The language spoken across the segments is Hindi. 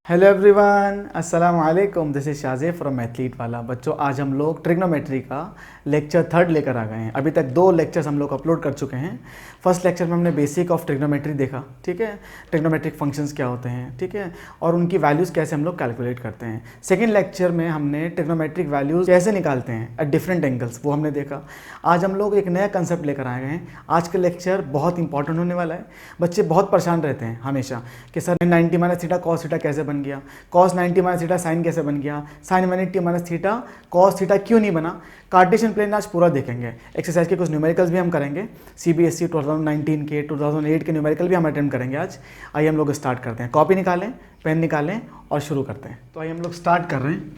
हेलो एवरीवन, अस्सलाम वालेकुम। दिस इज शाज़े फ्रॉम एथलीट वाला। बच्चों, आज हम लोग ट्रिग्नोमेट्री का लेक्चर 3 लेकर आ गए हैं। अभी तक 2 लेक्चर्स हम लोग अपलोड कर चुके हैं। फर्स्ट लेक्चर में हमने बेसिक ऑफ ट्रिग्नोमेट्री देखा, ठीक है, ट्रिग्नोमेट्रिक फंक्शंस क्या होते हैं, ठीक है, और उनकी वैल्यूज़ कैसे हम लोग कैलकुलेट करते हैं। सेकेंड लेक्चर में हमने ट्रिग्नोमेट्रिक वैल्यूज़ कैसे निकालते हैं एट डिफरेंट एंगल्स, वो हमने देखा। आज हम लोग एक नया कंसेप्ट लेकर आए हैं। आज का लेक्चर बहुत इंपॉर्टेंट होने वाला है। बच्चे बहुत परेशान रहते हैं हमेशा कि sir 90 minus theta cos theta कैसे बन गया, कॉस 90 माइनस थीटा साइन कैसे बन गया, sine 180 minus theta cos theta क्यों नहीं बना। कार्टेशियन प्लेन आज पूरा देखेंगे। एक्सरसाइज के कुछ न्यूमेरिकल्स भी हम करेंगे। सीबीएसई 2019 के 2008 के न्यूमेरिकल भी हम अटेम्प्ट करेंगे आज। आइए हम लोग स्टार्ट करते हैं। कॉपी निकालें, पेन निकालें और शुरू करते हैं। तो आइए हम लोग स्टार्ट कर रहे हैं।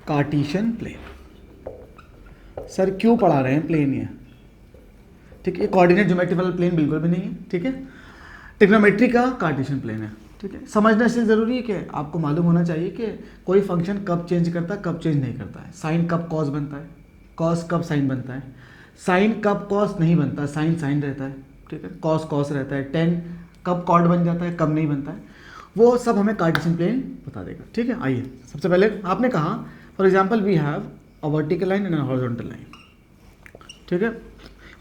Cartesian plane. सर क्यों पढ़ा रहे हैं प्लेन ये, ठीक है। कोऑर्डिनेट ज्योमेट्री वाला प्लेन बिल्कुल भी नहीं है, ठीक है। ट्रिग्नोमेट्री का कार्टेशियन प्लेन है, ठीक है। समझना इससे ज़रूरी है कि आपको मालूम होना चाहिए कि कोई फंक्शन कब चेंज करता है, कब चेंज नहीं करता है। साइन कब कॉस बनता है, कॉस कब साइन बनता है, साइन कब कॉस नहीं बनता, साइन साइन रहता है, ठीक है, कॉस कॉस रहता है, टेन कब कॉर्ड बन जाता है, कब नहीं बनता है, वो सब हमें कार्टेशियन प्लेन बता देगा, ठीक है। आइए सबसे पहले आपने कहा for example we have a vertical line and a horizontal line, ठीक है।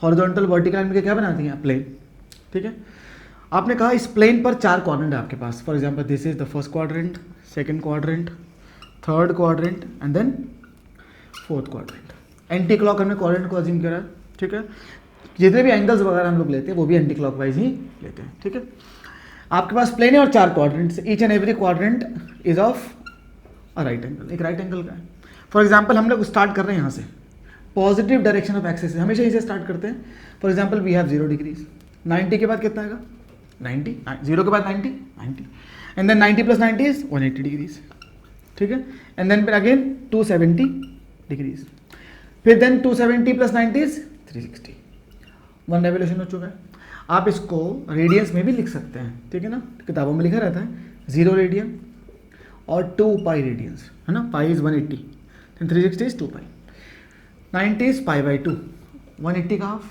हॉरिजॉन्टल वर्टिकल लाइन में क्या बनाती हैं, प्लेन, ठीक है। आपने कहा इस प्लेन पर 4 क्वाड्रेंट है आपके पास। For example this is the first quadrant, second quadrant, third quadrant and then fourth quadrant. Anti clock हमने क्वाड्रेंट को अज्यूम करा, ठीक है। जितने भी एंगल्स वगैरह हम लोग लेते हैं वो भी एंटी क्लॉकवाइज ही लेते हैं, ठीक है। आपके पास प्लेन है और 4 quadrants. Each and every quadrant is of a right angle, एक राइट एंगल का है। फॉर एग्जाम्पल हम लोग स्टार्ट कर रहे हैं यहाँ से, पॉजिटिव डायरेक्शन ऑफ एक्सिस से हमेशा इसे स्टार्ट करते हैं। For example we have 0 degrees. 90 के बाद कितना आएगा, 90, 0 के बाद 90 and then 90 plus 90 is 180 degrees, ठीक है। एंड देन फिर अगेन 270 डिग्रीज, फिर देन 270 प्लस 90 इज 360। 1 रेवोल्यूशन हो चुका है। आप इसको रेडियंस में भी लिख सकते हैं, ठीक है ना, किताबों में लिखा रहता है 0 रेडियन और 2 पाई रेडियंस, है ना। Pi is 180 then 360 is 2 pi, 90 is pi by 2, 180 का हाफ,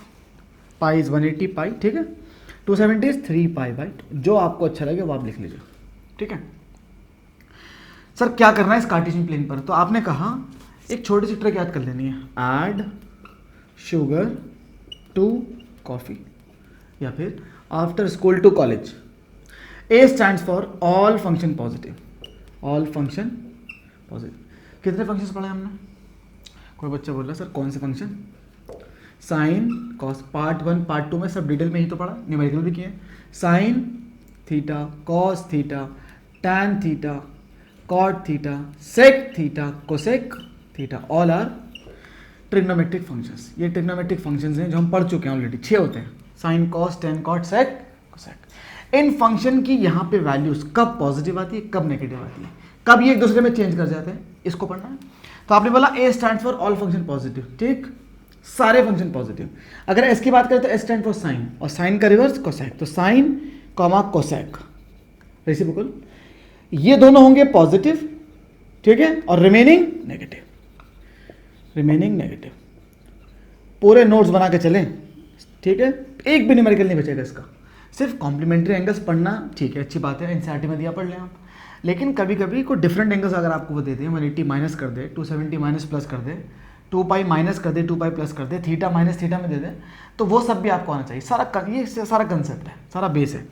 पाई इज 180 पाई, ठीक है। 270 इज 3 पाई बाई 2। जो आपको अच्छा लगे वो आप लिख लीजिए, ठीक है। सर क्या करना है इस कार्टेशियन प्लेन पर, तो आपने कहा एक छोटी सी ट्रिक याद कर लेनी है। ऐड शुगर टू कॉफी या फिर after school to college. A stands for all function positive, all function positive. कितने फंक्शंस पढ़े हमने, कोई बच्चा बोल रहा है सर कौन से function, sine cos, part 1 part 2 में सब डिटेल में ही तो पढ़ा, न्यूमेरिकल भी किए। Sine theta, cos theta, tan theta, cot theta, sec theta, cosec theta, all are trigonometric functions. ये ट्रिग्नोमेट्रिक फंक्शंस हैं जो हम पढ़ चुके हैं ऑलरेडी, 6 होते हैं, sine cos tan cot sec cosec. इन फंक्शन की यहाँ पे वैल्यूज कब पॉजिटिव आती है, कब नेगेटिव आती है, कब ये एक दूसरे में चेंज कर जाते हैं, इसको पढ़ना है। तो आपने बोला ए stands for all function positive, ठीक, सारे फंक्शन पॉजिटिव। अगर एस की बात करें तो एस स्टैंड फॉर साइन, और साइन का रिवर्स कोसेक, तो साइन कॉमा कोसेक रेसिप्रोकल, ये दोनों होंगे पॉजिटिव, ठीक है, और रिमेनिंग नेगेटिव, रिमेनिंग नेगेटिव। पूरे नोट्स बना के चलें, ठीक है, एक भी न्यूमेरिकल नहीं बचेगा इसका। सिर्फ कॉम्प्लीमेंट्री एंगल्स पढ़ना, ठीक है, अच्छी बात है, एनसीईआरटी में दिया पढ़ लें आप। लेकिन कभी कभी कोई डिफरेंट एंगल्स अगर आपको वो दे दें, 180 माइनस कर दे, 270 माइनस प्लस कर दे, 2 पाई माइनस कर दे, 2 पाई प्लस कर दे, थीटा माइनस थीटा में दे दे, तो वो सब भी आपको आना चाहिए। सारा ये सारा कंसेप्ट है, सारा बेस है।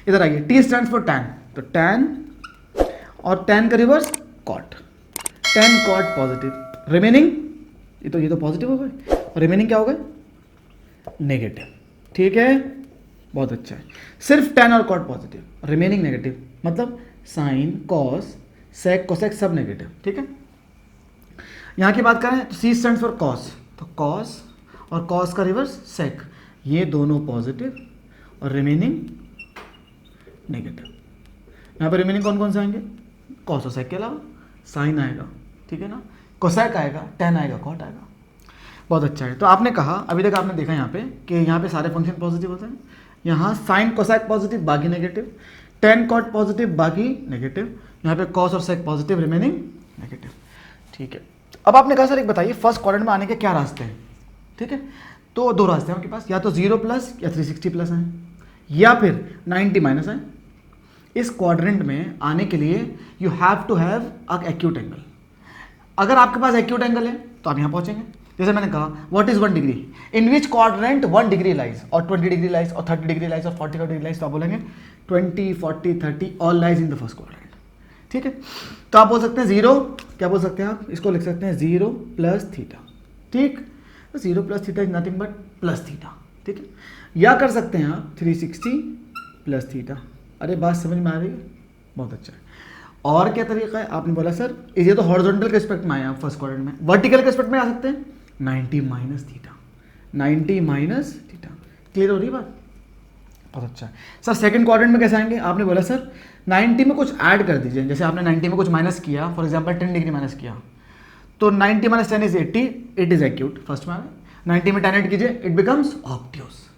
इधर आइए, टी स्टैंड्स फॉर टैन, तो टैन और टैन का reverse cot, tan cot positive, remaining ये तो पॉजिटिव हो गए और रिमेनिंग क्या हो गए, नेगेटिव, ठीक है, बहुत अच्छा है। सिर्फ टैन और कॉट पॉजिटिव, रिमेनिंग नेगेटिव, मतलब साइन कॉस सेक कोसेक सब नेगेटिव, ठीक है। यहाँ की बात करें तो सी स्टैंड्स फॉर कॉस, तो कॉस और कॉस का रिवर्स सेक, ये दोनों पॉजिटिव और रिमेनिंग नेगेटिव। यहाँ पर रिमेनिंग कौन कौन से आएंगे, कॉस और सेक के अलावा साइन आएगा, ठीक है ना, कोसेक आएगा, टैन आएगा, कॉट आएगा। बहुत अच्छा है। तो आपने कहा अभी तक आपने देखा यहाँ पे कि यहाँ पे सारे फंक्शन पॉजिटिव होते हैं। यहाँ साइन कोसेक पॉजिटिव बाकी नेगेटिव, टैन कॉट पॉजिटिव बाकी नेगेटिव, यहाँ पे कॉस और सेक पॉजिटिव रिमेनिंग नेगेटिव, ठीक है। अब आपने कहा सर एक बताइए फर्स्ट क्वाड्रेंट में आने के क्या रास्ते हैं, ठीक है। तो 2 रास्ते हैं आपके पास, या तो 0 प्लस या 360 प्लस हैं, या फिर 90 माइनस है, इस क्वाड्रेंट में आने के लिए you have to have a acute angle. अगर आपके पास एक्यूट एंगल है तो आप यहाँ पहुंचेंगे। जैसे मैंने कहा what is 1 degree, in which quadrant 1 degree lies, और 20 डिग्री लाइज, और 30 डिग्री लाइज, और 45 डिग्री लाइज, तो आप बोलेंगे 20, 40, 30 all lies in the first quadrant. ठीक है, तो आप बोल सकते हैं 0, क्या बोल सकते हैं आप, इसको लिख सकते हैं 0 प्लस थीटा। ठीक, तो 0 plus theta is nothing but plus theta. ठीक है, या कर सकते हैं आप 360 प्लस थीटा। अरे बात समझ में आ रही है, बहुत अच्छा है। और क्या तरीका है, आपने बोला सर ये तो हॉरिजॉन्टल के रिस्पेक्ट में आया फर्स्ट क्वाड्रेंट में, वर्टिकल के रिस्पेक्ट में आ सकते हैं 90 minus theta, 90 minus theta. Clear हो रही है बात, बहुत अच्छा है। सर सेकंड क्वाड्रेंट में कैसे आएंगे, आपने बोला सर 90 में कुछ ऐड कर दीजिए। जैसे आपने 90 में कुछ माइनस किया, फॉर एग्जांपल 10 डिग्री माइनस किया, तो 90 minus 10 is 80, it is acute. First में 90 में 10 ऐड कीजिए, it becomes obtuse.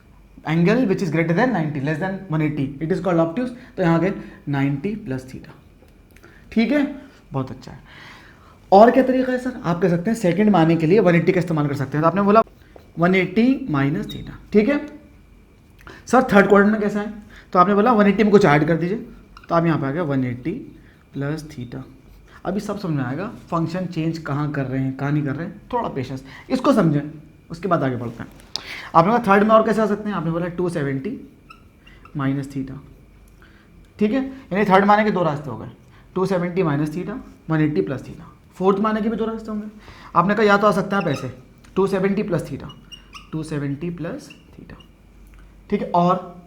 Angle which is greater than 90 less than 180, it is called obtuse. तो यहाँ आ गए 90 प्लस थीटा। ठीक है, बहुत अच्छा है। और क्या तरीका है सर, आप कह सकते हैं सेकंड में आने के लिए 180 का इस्तेमाल कर सकते हैं। तो आपने बोला 180 माइनस थीटा। ठीक है सर, थर्ड क्वाड्रेंट में कैसा है, तो आपने बोला 180 में कुछ ऐड कर दीजिए, तो आप यहाँ पे आ गया 180 प्लस थीटा। अभी सब समझ में आएगा फंक्शन चेंज कहाँ कर रहे हैं कहाँ नहीं कर रहे हैं, थोड़ा पेशेंस, इसको समझें उसके बाद आगे बढ़ते हैं। आपने बोला थर्ड में और कैसे आ सकते हैं, आपने बोला 270 माइनस थीटा। ठीक है, यानी थर्ड माने के दो रास्ते हो गए, 270 minus theta, 180 plus theta. Fourth माने के भी दो रास्ते होंगे। आपने कहा या तो आ सकते हैं आप ऐसे 270 प्लस थीटा, 270 प्लस थीटा। ठीक है, और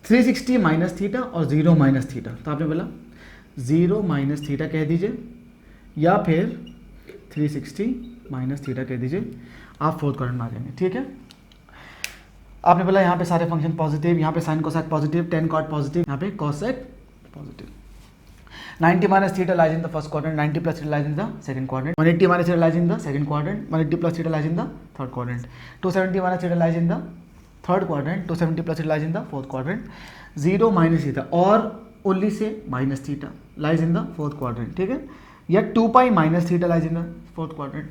360 माइनस थीटा और 0 माइनस थीटा। तो आपने बोला 0 माइनस थीटा कह दीजिए, या फिर 360 माइनस थीटा कह दीजिए, आप फोर्थ क्वाड्रेंट में आ जाएंगे। ठीक है, आपने बोला यहाँ पे सारे फंक्शन पॉजिटिव, यहाँ पे sine cosec positive, tan cot positive, यहाँ पे cosec positive. 90 minus theta lies in the first quadrant, 90 plus theta lies in the second quadrant, 180 minus theta lies in the second quadrant, 180 plus theta lies in the third quadrant, 270 minus theta lies in the third quadrant, 270 plus theta lies in the fourth quadrant, 0 minus theta और only say minus theta lies in the fourth quadrant. ठीक है, या 2 pi minus theta lies in the fourth quadrant,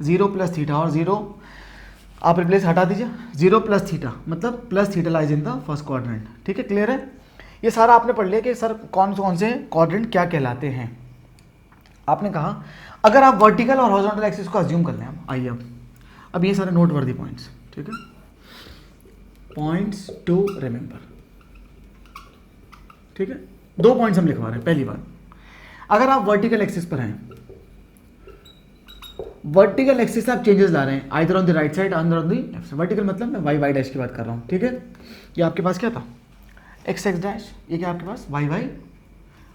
0 plus theta और 0 आप रिप्लेस हटा दीजिए, 0 प्लस थीटा मतलब plus theta lies in the first quadrant. ठीक है, क्लियर है। ये सारा आपने पढ़ लिया कि सर कौन से क्वाड्रेंट क्या कहलाते हैं। आपने कहा अगर आप वर्टिकल और हॉरिजॉन्टल एक्सिस को अज्यूम कर लें, आइए अब ये सारे नोट वर्दी पॉइंट्स। ठीक है, पॉइंट्स टू रिमेंबर। ठीक है, 2 पॉइंट्स हम लिखवा रहे हैं। पहली बात, अगर आप वर्टिकल एक्सिस पर हैं, वर्टिकल एक्सिस आप चेंजेस ला रहे हैं either on the right side either on the left side. Vertical मतलब मैं वाई वाई डैश की बात कर रहा हूँ। ठीक है, ये आपके पास क्या था, एक्स एक्स डैश, ये क्या आपके पास वाई वाई,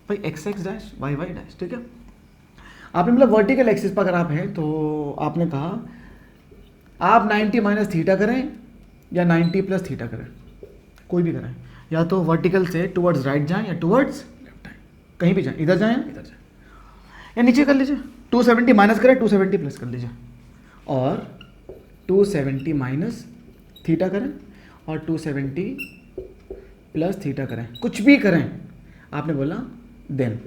भाई X X dash Y Y dash. ठीक है, आपने मतलब वर्टिकल एक्सिस पर अगर आप हैं तो आपने कहा आप 90 माइनस थीटा करें या 90 प्लस थीटा करें, कोई भी करें, या तो वर्टिकल से टुवर्ड्स राइट जाएं या टुवर्ड्स लेफ्ट जाएं, कहीं भी जाएं, इधर जाएं या इधर जाएं, या नीचे कर लीजिए, 270 माइनस करें 270 प्लस कर लीजिए, और 270 माइनस थीटा करें और 270 प्लस थीटा करें, कुछ भी करें। आपने बोला देन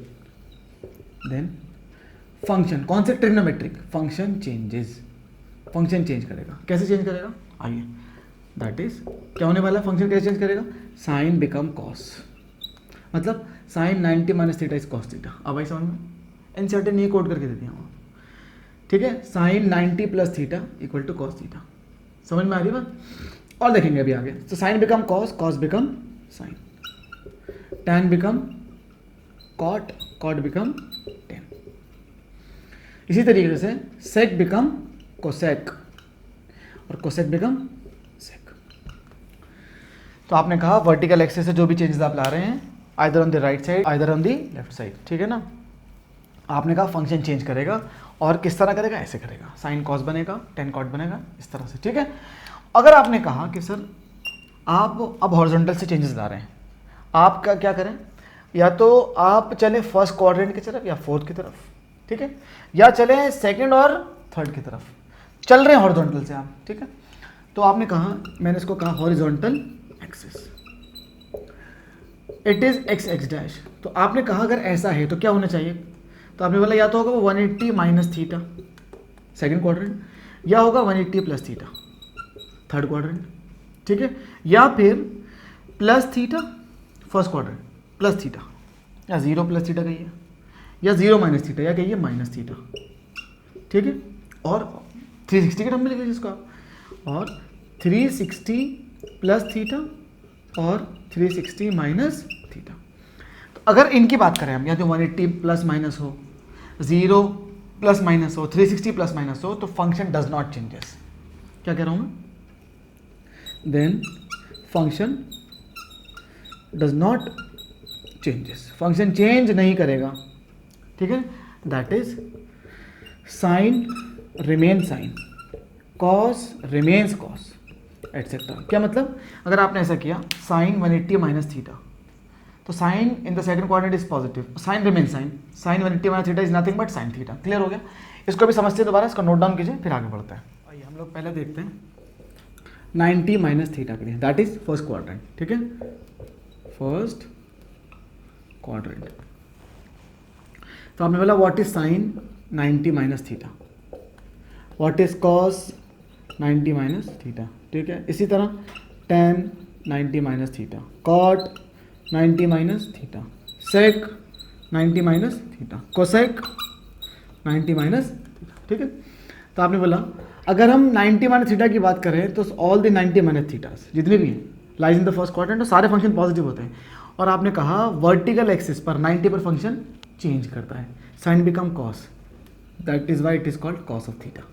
फंक्शन, कौन से trigonometric function changes, function change करेगा। कैसे चेंज करेगा, आइए, दैट इज क्या होने वाला है, फंक्शन कैसे चेंज करेगा, साइन बिकम कॉस, मतलब sine 90 minus theta is cos theta. अब भाई समझ में, एनसीईआरटी ने कोड करके दे दिया हूँ। ठीक है, sine 90 plus theta equal to cos theta, समझ में आ रही बात। और देखेंगे अभी आगे, तो sine become cos, cos become sine, tan become cot, cot become tan। इसी तरीके से सेक बिकम कोसेक और कोसेक बिकम सेक। तो आपने कहा वर्टिकल एक्सिस से जो भी चेंजेस आप ला रहे हैं either on the right side either on the left side, ठीक है ना, आपने कहा फंक्शन चेंज करेगा। और किस तरह करेगा, ऐसे करेगा, साइन कॉस बनेगा, टेन कॉट बनेगा, इस तरह से। ठीक है, अगर आपने कहा कि सर आप अब हॉरिजॉन्टल से चेंजेस ला रहे हैं, आप क्या करें, या तो आप चले फर्स्ट क्वाड्रेंट की तरफ या फोर्थ की तरफ, ठीक है, या चले सेकंड और थर्ड की तरफ, चल रहे हैं हॉरिजॉन्टल से आप। ठीक है, तो आपने कहा, मैंने इसको कहा horizontal axis, it is x X dash. तो आपने कहा अगर ऐसा है तो क्या होना चाहिए, तो आपने बोला या तो होगा वो 180 माइनस थीटा सेकेंड क्वाड्रेंट, या होगा 180 प्लस थीटा थर्ड क्वाड्रेंट। ठीक है, या फिर plus theta first quadrant plus theta या 0 प्लस थीटा कहिए, या 0 माइनस थीटा, या कहिए माइनस थीटा, ठीक है। और 360 के टर्म में लिख लीजिए इसका, और 360 प्लस थीटा और 360 माइनस थीटा। तो अगर इनकी बात करें हम, या तो 180 प्लस माइनस हो, 0 प्लस माइनस हो, 360 प्लस माइनस हो, तो फंक्शन डज नॉट चेंजेस। क्या कह रहा हूं मैं? Then function does not changes, function change नहीं करेगा, ठीक है। That is sine remain sine, cos remains cos, etcetera. क्या मतलब? अगर आपने ऐसा किया साइन 180 माइनस थीटा, तो sine in the second quadrant is positive, sine remain sine, sine 180 minus theta is nothing but sine theta. Clear हो गया? इसको भी समझते हैं दोबारा, इसको नोट डाउन कीजिए, फिर आगे बढ़ते हैं। आइए हम लोग पहले देखते हैं 90 माइनस थीटा के लिए, दैट इज फर्स्ट क्वाड्रेंट, ठीक है, फर्स्ट क्वाड्रेंट। तो आपने बोला what is sine 90 minus theta, what is cos 90 minus theta, ठीक है। इसी तरह tan 90 minus theta, cot 90 minus theta, sec 90 minus theta, cosec 90 minus theta, ठीक है। तो आपने बोला अगर हम 90 माइनस थीटा की बात करें तो ऑल द 90 माइनस थीटास जितने भी हैं lies in the first quadrant, तो सारे फंक्शन पॉजिटिव होते हैं। और आपने कहा वर्टिकल एक्सिस पर 90 पर फंक्शन चेंज करता है, sine become cos, that is why it is called cos of theta.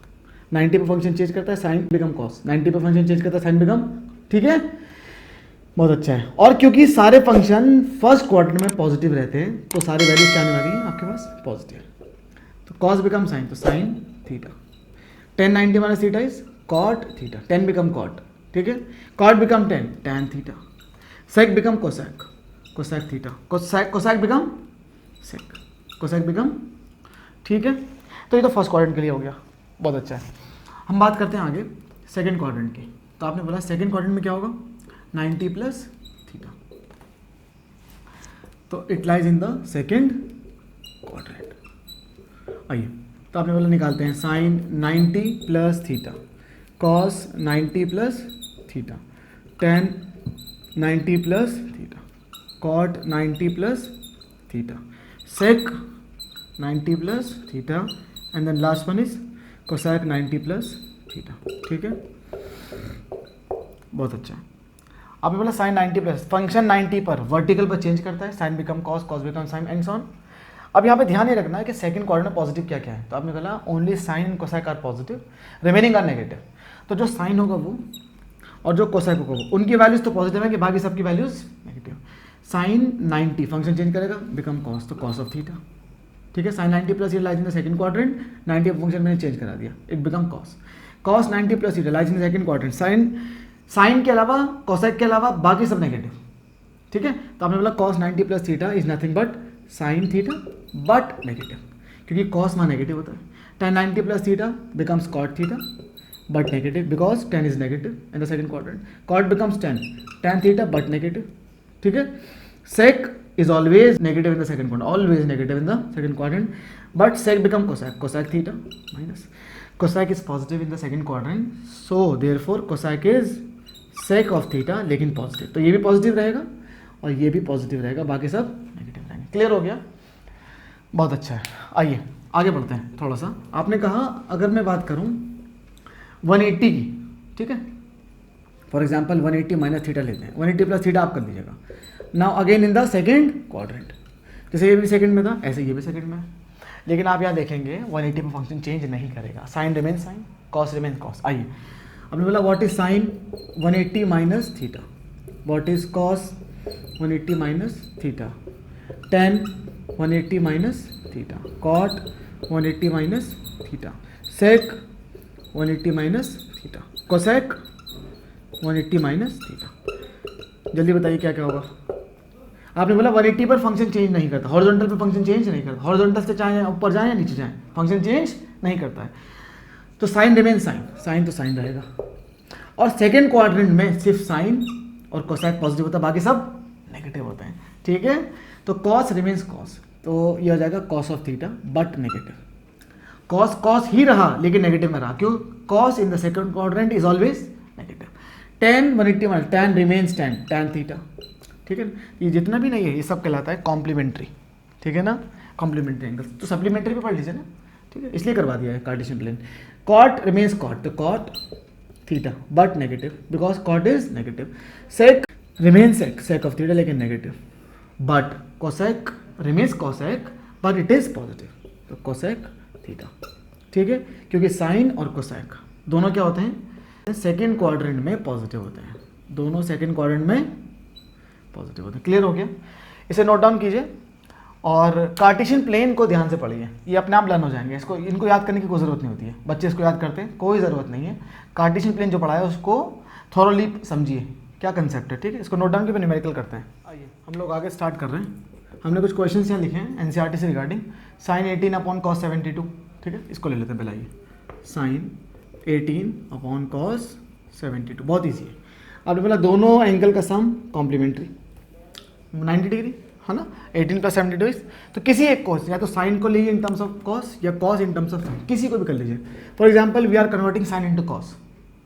90 पर फंक्शन चेंज करता है, साइन बिकम कॉस, 90 पर फंक्शन चेंज करता है, साइन बिकम, ठीक है, बहुत अच्छा है। और क्योंकि सारे फंक्शन फर्स्ट क्वाड्रेंट में पॉजिटिव रहते हैं, तो सारी वैल्यूज क्या आने वाली है आपके पास? पॉजिटिव। तो कॉस बिकम साइन, तो sine theta, tan 90 minus theta is cot theta, tan become cot, ठीक है, cot become tan, tan theta, sec become cosec, cosec theta, cosec become sec, cosec become, ठीक है। तो ये तो फर्स्ट क्वाड्रेंट के लिए हो गया, बहुत अच्छा है। हम बात करते हैं आगे सेकंड क्वाड्रेंट की। तो आपने बोला सेकंड क्वाड्रेंट में क्या होगा? 90 प्लस थीटा, तो it lies in the second quadrant. आइए, तो आपने बोला निकालते हैं sine 90 plus theta, cos 90 plus theta, tan 90 plus theta, cot 90 plus theta, sec 90 plus theta, and then last one is cosec 90 plus theta, ठीक है, बहुत अच्छा। आपने बोला साइन 90 प्लस, फंक्शन 90 पर वर्टिकल पर चेंज करता है, sine become cos, cos become sine, and so on. अब यहाँ पे ध्यान ये रखना है कि सेकंड क्वाड्रेंट में पॉजिटिव क्या क्या है। तो आपने बोला only sine and cosec are positive, remaining are negative. तो जो साइन होगा वो और जो कोसेक होगा वो, उनकी वैल्यूज तो पॉजिटिव है कि बाकी सबकी values negative. Sine 90 function change करेगा, बिकम कॉस, तो कॉस ऑफ थीटा, ठीक है। साइन 90 प्लस ये lies in the second quadrant, 90 function मैंने चेंज करा दिया, it become cos, cos 90 plus ये lies in the second quadrant, sine के अलावा कोसेक के अलावा बाकी सब नेगेटिव, ठीक है। तो आपने बोला cos 90 plus theta is nothing but sine theta but negative, क्योंकि कॉस वहाँ नेगेटिव होता है। tan 90 plus theta becomes cot theta but negative because tan is negative in the second quadrant, cot becomes tan theta but negative, ठीक है। Sec is always negative in the second quadrant, always negative in the second quadrant, but sec become cosec, cosec theta minus, cosec is positive in the second quadrant, so therefore cosec is sec of theta, लेकिन पॉजिटिव, तो ये भी पॉजिटिव रहेगा और ये भी पॉजिटिव रहेगा, बाकी सब नेगेटिव रहेंगे। क्लियर हो गया? बहुत अच्छा है। आइए आगे बढ़ते हैं थोड़ा सा। आपने कहा अगर मैं बात करूँ 180 की, ठीक है, फॉर एग्जाम्पल 180 माइनस थीटा लेते हैं, 180 प्लस थीटा आप कर लीजिएगा। Now again in the second quadrant, जैसे ये भी सेकंड में था ऐसे ये भी सेकंड में है, लेकिन आप यहाँ देखेंगे 180 में फंक्शन चेंज नहीं करेगा, sine remain sine, cos remain cos. आइए आपने बोला what is sine 180 minus theta, what is cos 180 minus theta, tan 180 minus theta, cot 180 minus theta, sec 180 minus theta, cosec 180 minus theta. जल्दी बताइए क्या क्या होगा। आपने बोला 180 पर फंक्शन चेंज नहीं करता, हॉरिजॉन्टल पर फंक्शन चेंज नहीं करता, हॉरिजॉन्टल से चाहे ऊपर जाए या नीचे जाए फंक्शन चेंज नहीं करता है, तो साइन रिमेन साइन, साइन तो साइन रहेगा। और सेकंड क्वाड्रेंट में सिर्फ साइन और कोसेक पॉजिटिव होता है, बाकी सब नेगेटिव होते हैं, ठीक है। तो कॉस रिमेन्स कॉस, तो ये हो जाएगा cos of theta but negative, cos cos ही रहा लेकिन नेगेटिव में रहा, क्यों? Cos in the second quadrant is always negative. tan 180 minus tan remains tan theta, ठीक है। ये जितना भी नहीं है ये सब कहलाता है कॉम्प्लीमेंट्री, ठीक है ना, कॉम्प्लीमेंट्री एंगल। तो सप्लीमेंट्री भी पढ़ लीजिए ना, ठीक है, इसलिए करवा दिया है cartesian plane. Cot remains cot, तो cot theta but negative because cot is negative. Sec remain sec of theta लेकिन negative, but cosec remains cosec but it is positive, तो कोसेक थीटा, ठीक है, क्योंकि साइन और कोसेक दोनों क्या होते हैं, सेकेंड क्वाड्रेंट में पॉजिटिव होते हैं, दोनों सेकेंड क्वाड्रेंट में पॉजिटिव होते हैं। क्लियर हो गया, इसे नोट डाउन कीजिए और कार्टेशियन प्लेन को ध्यान से पढ़िए, ये अपने आप लर्न हो जाएंगे, इसको इनको याद करने की कोई ज़रूरत नहीं होती है, बच्चे इसको याद करते हैं, कोई ज़रूरत नहीं है। कार्टेशियन प्लेन जो पढ़ा है उसको थॉरोली समझिए क्या कंसेप्ट है, ठीक है, इसको नोट डाउन करके न्यूमेरिकल करते हैं। आइए हम लोग आगे स्टार्ट कर रहे हैं। हमने कुछ क्वेश्चन यहाँ लिखे हैं एनसीईआरटी से रिगार्डिंग साइन 18 अपॉन कॉस 72, ठीक है, इसको ले लेते हैं पहले। आइए साइन 18 अपॉन कॉस 72, बहुत ईजी है। आपने बोला दोनों एंगल का सम कॉम्प्लीमेंट्री 90 डिग्री है ना, 18 + 72, तो किसी एक कॉस, या तो साइन को लीजिए इन टर्म्स ऑफ कॉस या cos in terms of sine, किसी को भी कर लीजिए। For example we are converting sine into cos,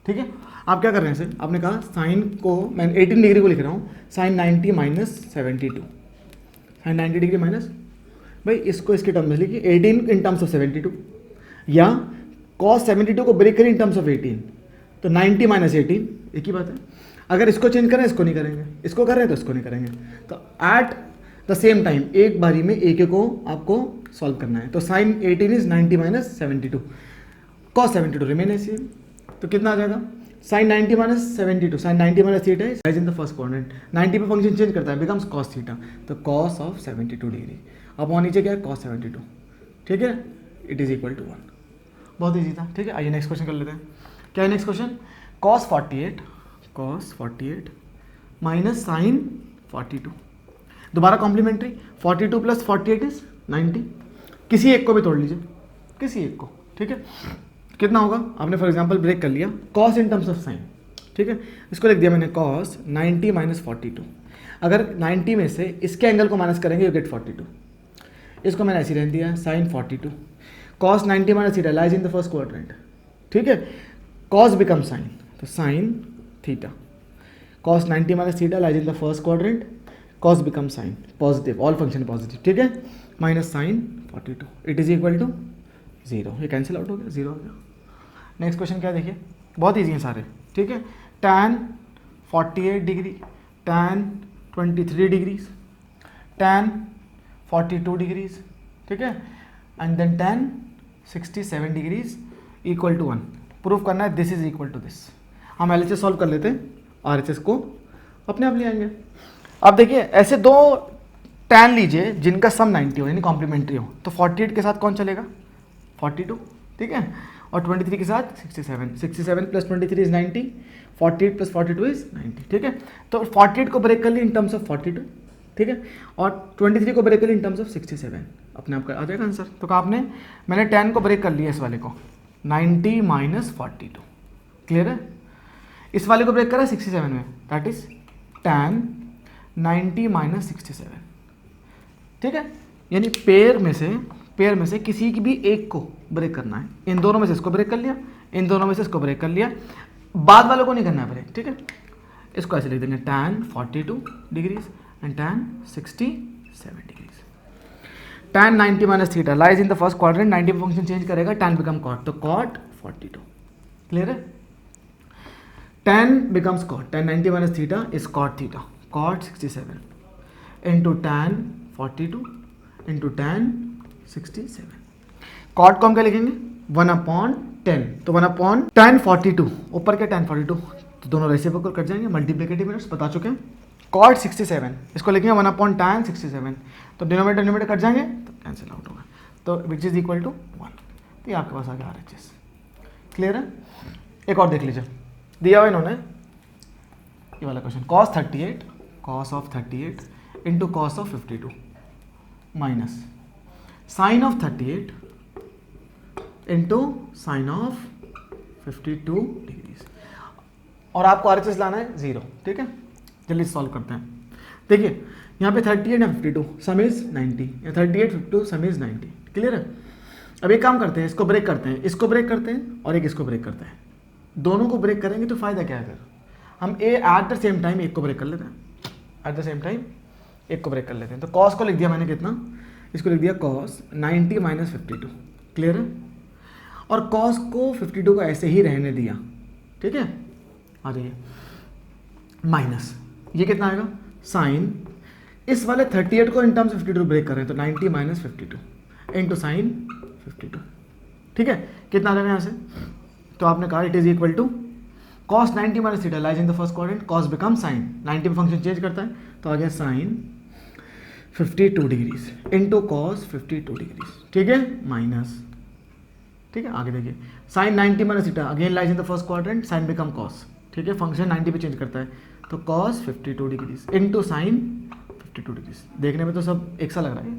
ठीक है। आप क्या कर रहे हैं सर, आपने कहा साइन को मैं 18 डिग्री को लिख रहा हूँ, sine 90 minus 72, sine 90 degree minus, भाई इसको इसके टर्म में लिखिए 18 इन टर्म्स ऑफ 72, या कॉस 72 को ब्रेक करें इन टर्म्स ऑफ 18, तो 90 माइनस 18 एक ही बात है। अगर इसको चेंज करें इसको नहीं करेंगे, इसको कर रहे हैं तो इसको नहीं करेंगे, तो एट द सेम टाइम एक बारी में एक को आपको सॉल्व करना है। तो sine 18 is 90 minus 72, cos 72 remain ऐसी है, तो कितना आ जाएगा, sine 90 minus 72, sine 90 minus theta is in the first quadrant, 90 पे फंक्शन चेंज करता है, बिकम्स कॉस थीटा, तो कॉस ऑफ 72 डिग्री, अब वहाँ नीचे क्या है कॉस 72, ठीक है, इट इज इक्वल टू 1। बहुत ईजी था, ठीक है। आइए नेक्स्ट क्वेश्चन कर लेते हैं। क्या है next question, cos 48 minus sine 42, दोबारा कॉम्प्लीमेंट्री, 42 + 48 इज 90, किसी एक को भी तोड़ लीजिए, किसी एक को, ठीक है, कितना होगा, आपने फॉर एग्जांपल ब्रेक कर लिया cos in terms of sign, ठीक है, इसको लिख दिया मैंने कॉस 90 माइनस 42, अगर 90 में से इसके एंगल को माइनस करेंगे यू गेट 42, इसको मैंने ऐसे रहने दिया sine 42, cos 90 minus theta lies in the first quadrant, ठीक है, कॉस बिकम साइन, तो sine theta, cos 90 minus theta lies in the first quadrant, cos become sine positive, all function positive, ठीक है, minus sine 42, it is equal to 0, ये कैंसिल आउट हो गया, 0 हो गया। नेक्स्ट क्वेश्चन क्या देखिए, बहुत ईजी है सारे, ठीक है, tan 48 degree, tan 23 degrees, tan 42 degrees, ठीक है, and then tan 67 degrees equal to 1, proof करना है this is equal to this. हम LHS सॉल्व कर लेते हैं, RHS को अपने आप ले आएंगे। अब देखिए ऐसे दो tan लीजिए जिनका सम 90 हो यानी कॉम्प्लीमेंट्री हो, तो 48 के साथ कौन चलेगा 42, ठीक है, और 23 के साथ 67, 67 + 23 इज 90, 48 + 42 इज 90, ठीक है, तो 48 को ब्रेक कर लिया इन टर्म्स ऑफ 42, ठीक है, और 23 को ब्रेक कर लिया इन टर्म्स ऑफ 67, अपने आप का आ जाएगा आंसर। तो कहा आपने मैंने 10 को ब्रेक कर लिया इस वाले को 90 माइनस 42, क्लियर है, इस वाले को ब्रेक करा 67 में, दैट इज tan 90 माइनस 67, ठीक है, यानी पेयर में से किसी की भी एक को ब्रेक करना है, इन दोनों में से इसको ब्रेक कर लिया, इन दोनों में से इसको ब्रेक कर लिया, बाद वालों को नहीं करना है ब्रेक, ठीक है, इसको ऐसे लिख देंगे tan 42 degrees and tan 67 degrees, tan 90 minus theta lies in the first quadrant, 90 पे फंक्शन चेंज करेगा, tan बिकम cot, तो cot 42, क्लियर है, tan becomes cot, tan 90 minus theta is cot theta, cot 67 into tan 42 into tan 67, cot को हम क्या लिखेंगे 1/10, तो 1/tan 42, ऊपर क्या tan 42, तो दोनों रेसिप्रोकल कट जाएंगे, मल्टीप्लिकेटिव यूनिट्स बता चुके हैं, cot 67 इसको लिखेंगे 1/tan 67, तो डिनोमिनेटर कट जाएंगे तो कैंसिल आउट होगा, तो विच इज इक्वल टू 1, तो ये आपके पास आ गया RHS, क्लियर है। एक और देख लीजिए, दिया हुआ इन्होंने ये वाला question, cos 38 cos of 38 into cos of 52 minus sine of 38 into sine of 52 degrees, और आपको RHS लाना है 0, ठीक है, जल्दी सॉल्व करते हैं। देखिए यहाँ पे 38 या 52 सम इज 90, या 38 52 सम इज 90, क्लियर है। अब एक काम करते हैं, इसको ब्रेक करते हैं, इसको ब्रेक करते हैं और एक इसको ब्रेक करते हैं, दोनों को ब्रेक करेंगे तो फायदा क्या है, फिर हम एट द सेम टाइम एक को ब्रेक कर लेते हैं, एट द सेम टाइम एक को ब्रेक कर लेते हैं, तो कॉस को लिख दिया मैंने कितना इसको लिख दिया कॉस 90 माइनस 52, क्लियर है। और कॉस को 52 को ऐसे ही रहने दिया, ठीक है। आ जाइए, माइनस ये कितना आएगा साइन, इस वाले 38 को इन टर्म्स 52 ब्रेक कर रहे हैं तो 90 माइनस 52 इंटू साइन 52, ठीक है। कितना आ जाएगा यहाँ से, तो आपने कहा it is equal to cos 90 minus theta lies in the first quadrant, cos become sine, 90 में फंक्शन चेंज करता है तो आ गया sine 52 degrees into cos 52 degrees, ठीक है, माइनस, ठीक है। आगे देखिए sine 90 minus theta again lies in the first quadrant, sine become cos, ठीक है, फंक्शन 90 पे चेंज करता है तो cos 52 degrees into sign 52 degrees. देखने में तो सब एक सा लग रहा है,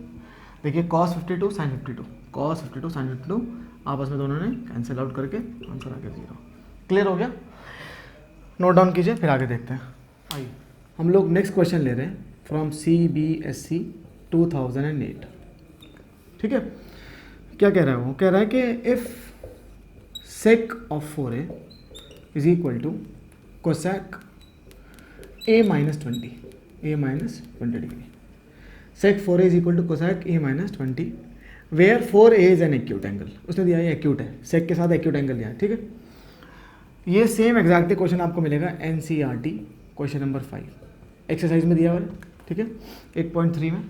देखिए कॉस 52 साइन 52, कॉस 52 साइन 52, आपस में दोनों ने कैंसिल आउट करके आंसर आ गया 0। क्लियर हो गया, नोट डाउन कीजिए, फिर आगे देखते हैं। आइए हम लोग नेक्स्ट क्वेश्चन ले रहे हैं फ्रॉम CBSE 2008, ठीक है। क्या कह रहा है वो, कह रहा है कि if sec of 4a is equal to cosec a minus 20 degree, sec 4a is equal to cosec a minus 20 where 4a is an acute angle, उसने दिया ये एक्यूट है, sec के साथ एक्यूट एंगल दिया है, ठीक है। ये सेम एग्जैक्टली क्वेश्चन आपको मिलेगा NCERT क्वेश्चन नंबर 5 एक्सरसाइज में दिया हुआ है, ठीक है। 8.3 में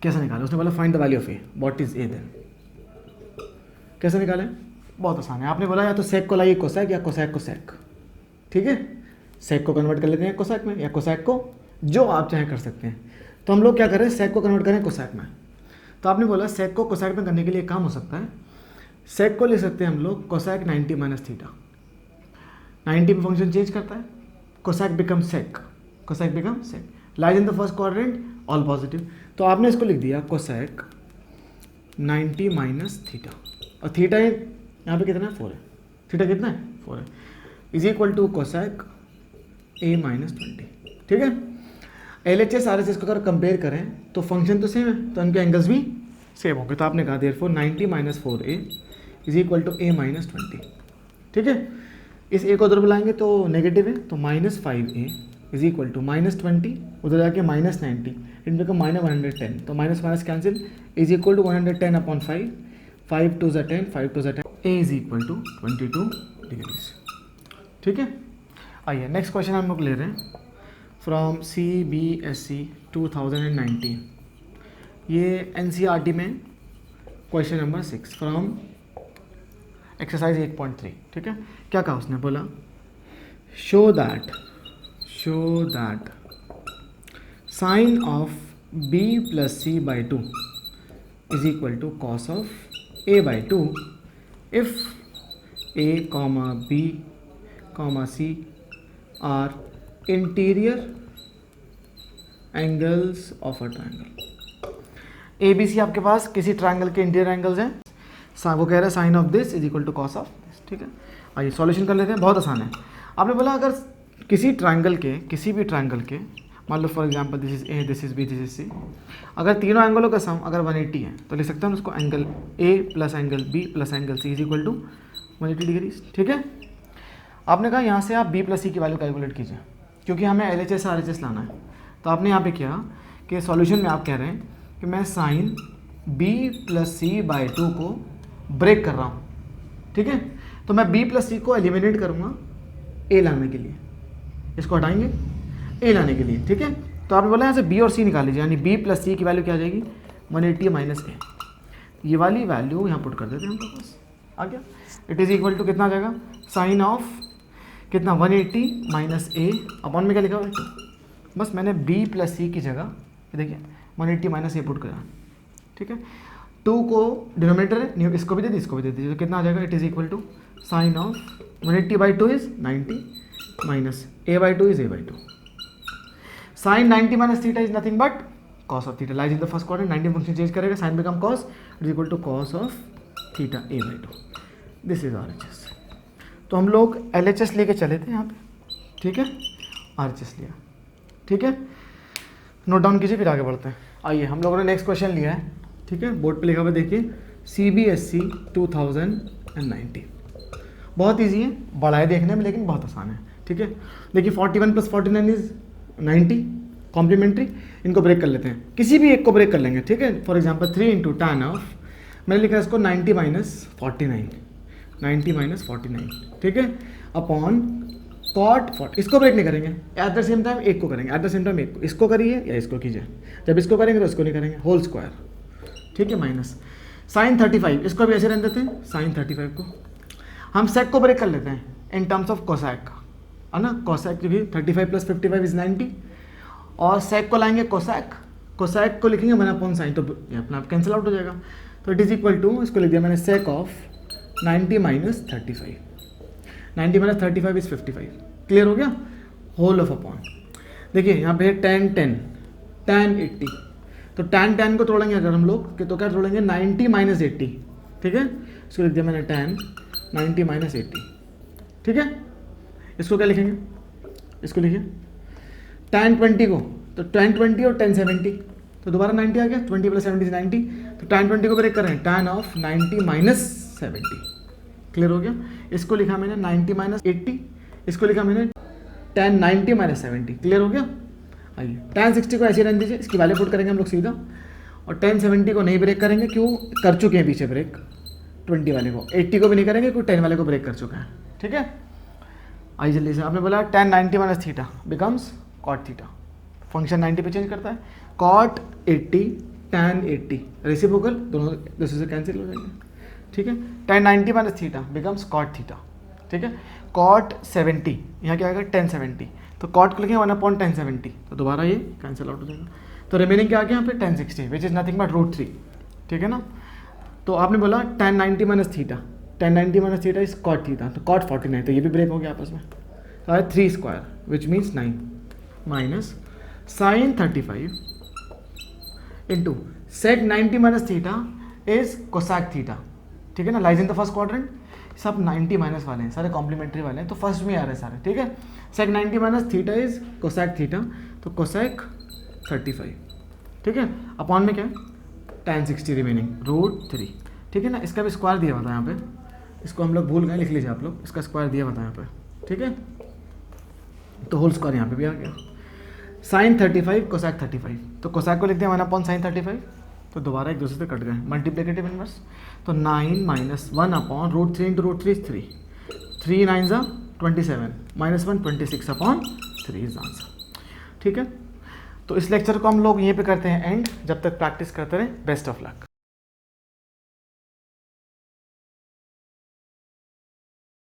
कैसे निकाला, उसने बोला find the value of a, what is a then. कैसे निकाले, बहुत आसान है, आपने बोला या तो सेक को लाइए कोसेक या कोसेक को सेक, ठीक है। सेक को कन्वर्ट कर लेते हैं कोसेक में या कोसेक को, जो आप चाहें कर सकते हैं। तो हम लोग क्या करें, सेक को कन्वर्ट करें कोसेक में। तो आपने बोला सेक को कोसेक में करने के लिए काम हो सकता है, सेक को ले सकते हैं हम लोग कोसेक 90 माइनस थीटा, 90 में फंक्शन चेंज करता है, cosec become sec, cosec become sec, lies in the first quadrant all positive, तो आपने इसको लिख दिया कोसेक 90 माइनस थीटा, और थीटा यहाँ पे कितना है 4 है, थीटा कितना है 4 है, is equal to cosec a minus 20, ठीक है। LHS RHS को अगर कंपेयर करें तो फंक्शन तो सेम है, तो उनके एंगल्स भी सेम होंगे, तो आपने कहा therefore 90 minus 4a is equal to a minus 20, ठीक है। इस a को उधर बुलाएंगे तो नेगेटिव है, तो minus 5a is equal to minus 20, उधर जाके माइनस 90, इट बिकम माइनस 110, तो minus minus cancel, is equal to 110 upon 5, 5 two 10, 5 two 10, a is equal to 22 degrees, ठीक है। आइए नेक्स्ट क्वेश्चन हम लोग ले रहे हैं फ्रॉम CBSE 2019, ये NCERT में क्वेश्चन नंबर 6 फ्रॉम एक्सरसाइज 8.3, ठीक है। क्या कहा उसने, बोला show that sine of b plus c by 2 is equal to cos of a by 2 if a comma b comma c are interior angles of a triangle. A B C आपके पास किसी ट्राइंगल के इंटीरियर एंगल्स हैं, वो कह रहा है sine of this is equal to cos of this, ठीक है। आइए सॉल्यूशन कर लेते हैं, बहुत आसान है। आपने बोला अगर किसी ट्राइंगल के, किसी भी ट्राइंगल के, मान लो for example this is A, this is B, this is C, अगर तीनों एंगलों का सम अगर 180 है तो लिख सकते हैं उसको angle A plus angle B plus angle C is equal to 180 degree, ठीक है। आपने कहा यहाँ से आप b प्लस सी की वैल्यू कैलकुलेट कीजिए, क्योंकि हमें LHS RHS लाना है। तो आपने यहाँ पे किया कि सॉल्यूशन में आप कह रहे हैं कि मैं sine b plus C by 2 को ब्रेक कर रहा हूँ, ठीक है। तो मैं b प्लस सी को एलिमिनेट करूँगा a लाने के लिए, इसको हटाएंगे a लाने के लिए, ठीक है। तो आपने बोला यहाँ से b और c निकाल लीजिए, यानी b प्लस सी की वैल्यू क्या आ जाएगी 180 माइनस a, ये वाली वैल्यू यहाँ पुट कर देते हैं हम लोग, बस आ गया। इट इज़ इक्वल टू कितना आ जाएगा, साइन ऑफ कितना 180 माइनस a अपॉन में क्या लिखा हुआ है 2, बस मैंने b प्लस सी की जगह देखिए 180 माइनस a पुट करा, ठीक है। 2 को डिनोमिनेटर है, न्यू इसको भी दे दी, इसको भी दे दीजिए, तो कितना आ जाएगा, it is equal to sine of 180 by 2 is 90 minus a by 2 is a by 2, sine 90 minus theta is nothing but cos of theta, lies in the first quadrant, 90 function change करेगा, sine become cos, it is equal to cos of theta a by 2, this is RHS। तो हम लोग LHS लेके चले थे यहाँ पे, ठीक है, RHS लिया, ठीक है। नोट डाउन कीजिए, फिर आगे बढ़ते हैं। आइए हम लोगों ने नेक्स्ट क्वेश्चन लिया है, ठीक है, बोर्ड पे लिखा हुआ देखिए CBSE 2019, बहुत इजी है, बड़ा है देखने में लेकिन बहुत आसान है, ठीक है। देखिए 41 प्लस 49 इज 90, कॉम्प्लीमेंट्री, इनको ब्रेक कर लेते हैं, किसी भी एक को ब्रेक कर लेंगे, ठीक है। For example 3 into tan of, मैंने लिखा इसको 90 माइनस 49, ठीक है, अपॉन cot 40, इसको ब्रेक नहीं करेंगे, एट द सेम टाइम एक को करेंगे, एट द सेम टाइम एक को, इसको करिए या इसको कीजिए, जब इसको करेंगे तो इसको नहीं करेंगे, होल स्क्वायर, ठीक है, माइनस sin 35, इसको भी ऐसे रहने देते हैं, sin 35 को हम sec को ब्रेक कर लेते हैं इन टर्म्स ऑफ cosec का, है ना, cosec क्योंकि 35 प्लस 55 इज 90, और sec को लाएंगे cosec को लिखेंगे 1/sin, तो ये अपना आप कैंसिल आउट हो जाएगा, तो इट इज इक्वल टू, इसको लिख दिया मैंने sec of 90 minus 35, 90 minus 35 is 55, clear हो गया, होल ऑफ अपॉन, देखिए यहाँ पे है tan 80, तो tan को तोड़ेंगे अगर हम लोग तो क्या तोड़ेंगे 90 माइनस 80, ठीक है, इसको लिख दिया मैंने tan 90 माइनस 80, ठीक है, इसको क्या लिखेंगे, इसको लिखिए tan 20 को, तो tan 20 और tan 70, तो दोबारा 90 आ गया, 20 प्लस 70 इज 90, तो tan 20 को ब्रेक करें, tan ऑफ 90 माइनस 70, क्लियर हो गया, इसको लिखा मैंने 90 माइनस 80, इसको लिखा मैंने tan 90 माइनस 70, क्लियर हो गया। आइए tan 60 को ऐसे रहने दीजिए, इसकी वैल्यू पुट करेंगे हम लोग सीधा, और tan 70 को नहीं ब्रेक करेंगे, क्यों, कर चुके हैं पीछे ब्रेक 20 वाले को, 80 को भी नहीं करेंगे क्योंकि 10 वाले को ब्रेक कर चुका है, ठीक है। आइए जल्दी से, आपने बोला tan 90 minus theta becomes cot theta, function 90 पे चेंज करता है, cot 80 tan 80, रेसिप्रोकल दोनों दूसरे से कैंसिल हो जाएंगे, ठीक है, tan 90 minus theta becomes cot theta, ठीक है, cot 70, यहाँ क्या आएगा tan 70, तो cot को लिखेंगे 1/tan 70, तो दोबारा ये कैंसिल आउट हो जाएगा, तो रिमेनिंग क्या आ गया यहाँ पे tan 60 which is nothing but √3, ठीक है ना। तो आपने बोला tan 90 minus theta, tan 90 minus theta is cot theta, तो cot 49, तो ये भी ब्रेक हो गया आपस में, तो आया 3 square which means 9 minus sin 35 into sec 90 minus theta is cosec theta, ठीक है ना, lies in the first quadrant, सब 90 माइनस वाले हैं, सारे कॉम्प्लीमेंट्री वाले हैं, तो फर्स्ट में आ रहे हैं सारे, ठीक है, sec 90 minus theta is cosec theta, तो cosec 35, ठीक है, अपॉन में क्या है tan 60 रिमेनिंग √3, ठीक है ना, इसका भी स्क्वायर दिया हुआ था यहाँ पे, इसको हम लोग भूल गए, लिख लीजिए आप लोग, इसका स्क्वायर दिया हुआ था यहाँ पे, ठीक है, तो होल स्क्वायर यहाँ पे भी आ गया, sin 35 cosec 35, तो cosec को लिख दिया 1/sin 35, तो दोबारा एक दूसरे से कट गए, मल्टीप्लिकेटिव इनवर्स, तो 9 माइनस 1/√3 इंटू √3 इज 3, 3 9 ज़ा 27 माइनस 1 26/3 इज आंसर, ठीक है। तो इस लेक्चर को हम लोग यहीं पे करते हैं एंड, जब तक प्रैक्टिस करते रहें, बेस्ट ऑफ लक।